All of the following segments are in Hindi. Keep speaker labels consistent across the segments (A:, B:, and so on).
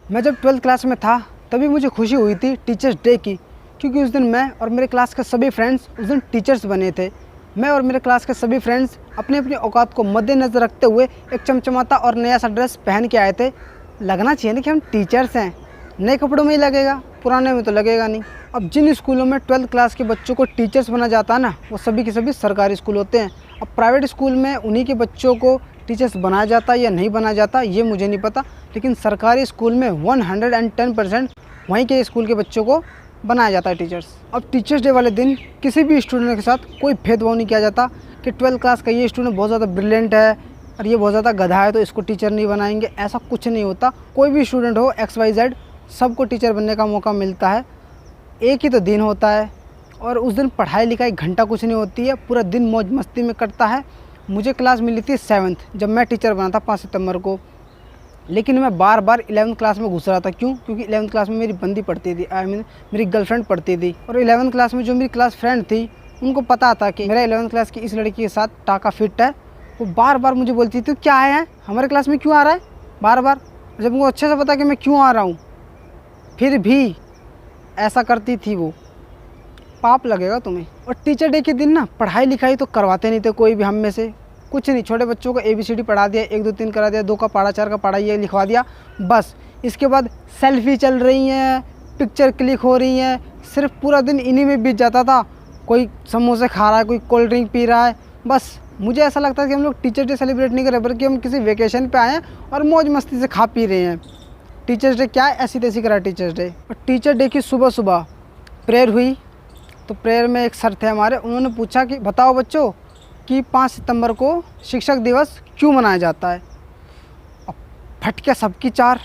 A: मैं जब 12th क्लास में था तभी मुझे खुशी हुई थी टीचर्स डे की, क्योंकि उस दिन मैं और मेरे क्लास के सभी फ्रेंड्स उस दिन टीचर्स बने थे। मैं और मेरे क्लास के सभी फ्रेंड्स अपनी अपनी औकात को मद्देनज़र रखते हुए एक चमचमाता और नया सा ड्रेस पहन के आए थे। लगना चाहिए ना कि हम टीचर्स हैं, नए कपड़ों में ही लगेगा, पुराने में तो लगेगा नहीं। अब जिन स्कूलों में 12th क्लास के बच्चों को टीचर्स बना जाता है ना, वो सभी के सभी सरकारी स्कूल होते हैं। अब प्राइवेट स्कूल में उन्हीं के बच्चों को टीचर्स बनाया जाता है या नहीं बनाया जाता ये मुझे नहीं पता, लेकिन सरकारी स्कूल में 110% वहीं के स्कूल के बच्चों को बनाया जाता है टीचर्स। अब टीचर्स डे वाले दिन किसी भी स्टूडेंट के साथ कोई भेदभाव नहीं किया जाता कि 12th क्लास का ये स्टूडेंट बहुत ज़्यादा ब्रिलियंट है और ये बहुत ज़्यादा गधा है तो इसको टीचर नहीं बनाएंगे, ऐसा कुछ नहीं होता। कोई भी स्टूडेंट हो XYZ, सबको टीचर बनने का मौका मिलता है। एक ही तो दिन होता है और उस दिन पढ़ाई लिखाई घंटा कुछ नहीं होती है, पूरा दिन मौज मस्ती में कटता है। मुझे क्लास मिली थी 7th जब मैं टीचर बना था 5 सितंबर को, लेकिन मैं बार बार 11th क्लास में घुस रहा था। क्यों? क्योंकि 11th क्लास में मेरी बंदी पढ़ती थी, मेरी गर्लफ्रेंड पढ़ती थी। और 11th क्लास में जो मेरी क्लास फ्रेंड थी उनको पता था कि मेरा 11th क्लास की इस लड़की के साथ टाका फिट है। वो बार बार मुझे बोलती थी क्या है हमारे क्लास में क्यों आ रहा है बार बार, जब उनको अच्छे से पता कि मैं क्यों आ रहा हूँ फिर भी ऐसा करती थी वो। पाप लगेगा तुम्हें। और टीचर डे के दिन ना पढ़ाई लिखाई तो करवाते नहीं थे कोई भी हम में से, कुछ नहीं। छोटे बच्चों को ABCD पढ़ा दिया, 1 2 3 करा दिया, 2 का पढ़ा 4 का पढ़ा ये लिखवा दिया बस। इसके बाद सेल्फी चल रही हैं, पिक्चर क्लिक हो रही हैं, सिर्फ पूरा दिन इन्हीं में बीत जाता था। कोई समोसे खा रहा है, कोई कोल्ड ड्रिंक पी रहा है, बस। मुझे ऐसा लगता है कि हम लोग टीचर डे सेलिब्रेट नहीं कर रहे बल्कि हम किसी वेकेशन पे आए हैं और मौज मस्ती से खा पी रहे हैं। टीचर्स डे क्या है, ऐसी तैसी करा टीचर्स डे। और टीचर डे की सुबह सुबह प्रेयर हुई तो प्रेयर में एक सर थे हमारे, उन्होंने पूछा कि बताओ बच्चों कि 5 सितंबर को शिक्षक दिवस क्यों मनाया जाता है। अब फट के सबकी चार,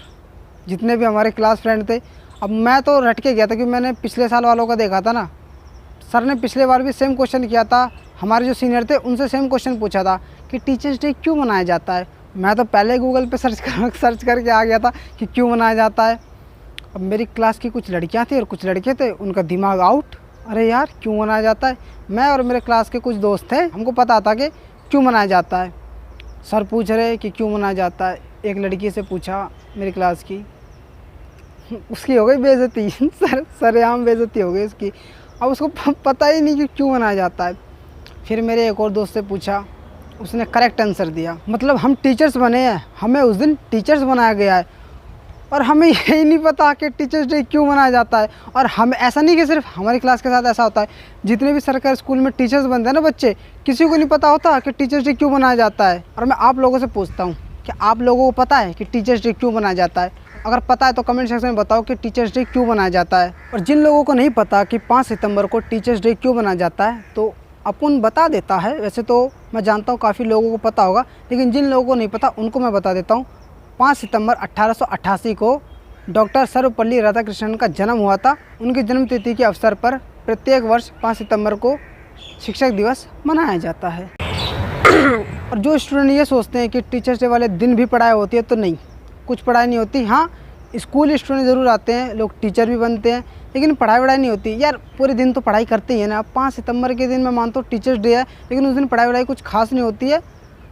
A: जितने भी हमारे क्लास फ्रेंड थे। अब मैं तो रट के गया था क्योंकि मैंने पिछले साल वालों का देखा था ना, सर ने पिछले बार भी सेम क्वेश्चन किया था। हमारे जो सीनियर थे उनसे सेम क्वेश्चन पूछा था कि टीचर्स डे क्यों मनाया जाता है। मैं तो पहले गूगल पे सर्च करके आ गया था कि क्यों मनाया जाता है। अब मेरी क्लास की कुछ लड़कियां थी और कुछ लड़के थे, उनका दिमाग आउट, अरे यार क्यों मनाया जाता है। मैं और मेरे क्लास के कुछ दोस्त थे, हमको पता था कि क्यों मनाया जाता है। सर पूछ रहे कि क्यों मनाया जाता है। एक लड़की से पूछा मेरी क्लास की, उसकी हो गई बेइज्जती सरेआम बेइज्जती हो गई उसकी। अब उसको पता ही नहीं कि क्यों मनाया जाता है। फिर मेरे एक और दोस्त से पूछा, उसने करेक्ट आंसर दिया। मतलब हम टीचर्स बने हैं, हमें उस दिन टीचर्स बनाया गया है और हमें यही नहीं पता कि टीचर्स डे क्यों मनाया जाता है। और हम ऐसा नहीं कि सिर्फ हमारी क्लास के साथ ऐसा होता है, जितने भी सरकारी स्कूल में टीचर्स बनते हैं ना बच्चे, किसी को नहीं पता होता कि टीचर्स डे क्यों मनाया जाता है। और मैं आप लोगों से पूछता हूँ कि आप लोगों को पता है कि टीचर्स डे क्यों मनाया जाता है? अगर पता है तो कमेंट सेक्शन में बताओ कि टीचर्स डे क्यों मनाया जाता है। और जिन लोगों को नहीं पता कि 5 सितंबर को टीचर्स डे क्यों मनाया जाता है तो अपन बता देता है। वैसे तो मैं जानता हूँ काफ़ी लोगों को पता होगा, लेकिन जिन लोगों को नहीं पता उनको मैं बता देता हूँ। 5 सितंबर 1888 को डॉक्टर सर्वपल्ली राधाकृष्णन का जन्म हुआ था। उनकी जन्मतिथि के अवसर पर प्रत्येक वर्ष 5 सितंबर को शिक्षक दिवस मनाया जाता है। और जो स्टूडेंट ये सोचते हैं कि टीचर्स डे वाले दिन भी पढ़ाई होती है, तो नहीं, कुछ पढ़ाई नहीं होती। हाँ, स्कूल स्टूडेंट ज़रूर आते हैं, लोग टीचर भी बनते हैं, लेकिन पढ़ाई वढ़ाई नहीं होती। यार पूरे दिन तो पढ़ाई करते ही है ना। 5 सितंबर के दिन मैं मानता हूँ टीचर्स डे है, लेकिन उस दिन पढ़ाई वढ़ाई कुछ खास नहीं होती है।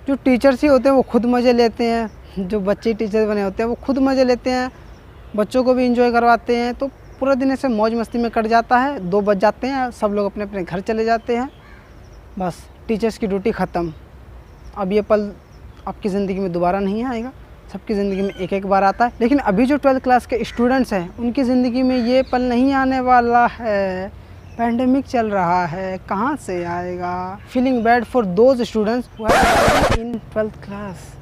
A: जो टीचर्स ही होते हैं वो खुद मज़े लेते हैं, जो बच्चे टीचर बने होते हैं वो खुद मज़े लेते हैं, बच्चों को भी इंजॉय करवाते हैं। तो पूरा दिन ऐसे मौज मस्ती में कट जाता है। 2 बज जाते हैं, सब लोग अपने अपने घर चले जाते हैं, बस टीचर्स की ड्यूटी ख़त्म। अब ये पल आपकी ज़िंदगी में दोबारा नहीं आएगा, सबकी ज़िंदगी में एक एक बार आता है। लेकिन अभी जो 12th क्लास के स्टूडेंट्स हैं उनकी ज़िंदगी में ये पल नहीं आने वाला है। पैंडेमिक चल रहा है, कहाँ से आएगा। Feeling bad for those students who are in 12th class.